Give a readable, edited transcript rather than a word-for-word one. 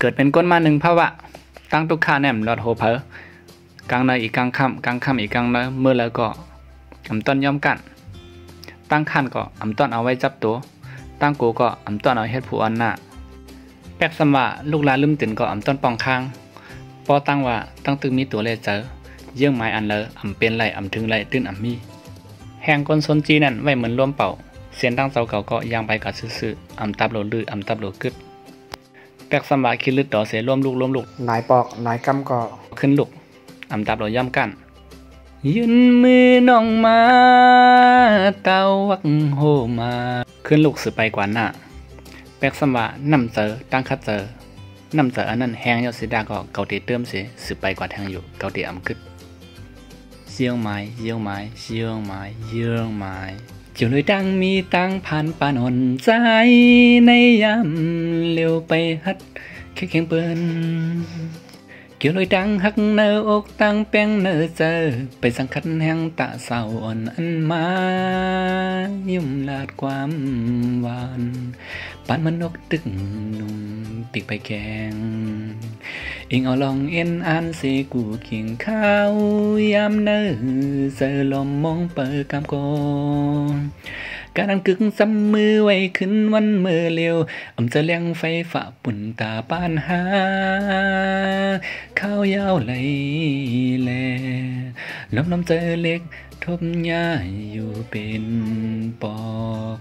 เกิดเป็นก้นมาหนึ่งภาวะตั้งตุกขาแหนมหลอดโหเพอกลางในอีกกลางค่ำกลางค่ำอีกกลางในเมื่อแล้วก็อำต้นย่อมกันตั้งขั้นก็อำต้นเอาไว้จับตัวตั้งกูก็อำต้นเอาเฮ็ดผู้อ่อนหน้าแป๊กสำว่าลูกลาลืมตื่นก็อำต้นปองค้างปอตั้งว่าตั้งตึงมีตัวเลเจอเยื่องไม้อันเลออำเป็นไหลอำถึงไหลตื้นอำมีแหงก้นซนจีนั่นไว้เหมือนร่วมเป่าเสียนตั้งเสาเก่าก็ยางไปกับซื่อๆอำตับโหลลืออำตับโหลกึดแป๊กสำว่าคิดลึกต่อเสียร่วมลูกนายปอกนายกำก็ขึ้นลูกอำตับโหลย่ำกันยืนมือน้องมาเต้าวักโฮมาขึ้นลูกสืบไปกว่าหน้าแป๊กสำว่านำเจอตั้งคัดเจอนำเจออันนั้นแหงยอดสีดาก็เกาตีเติมเสียสืบไปกว่าแทงอยู่เกาตีอำกึดเยี่ยงไม้เยี่ยงไม้เยี่ยงไม้เยี่ยงไม้เจียวเลยดังมีตังผ่านปานอนใจในยามเลี้ยวไปฮัดแค่แข็งเปิ้นเกี่ยวเลยดังหักเนื้ออกตั้งแป้งเนื้อเจอไปสังคัดแห่งตาเศร้าอ่อนอันมายุ่มลาดความหวานปานมันนกตึกนุ่มปีกไปแกงเองเอาลองเอ็นอันเสกูเคียงข้าวยามเนื้อเจอลมมองเปิดกำกองการกึกซ้ำมือไว้ขึ้นวันเมื่อเลียวอำจะเลี้ยงไฟฝ่าปุ่นตาปานหาข้าวยาวไหลแลน้ำเจอเล็กทบหญ้าอยู่เป็นปอก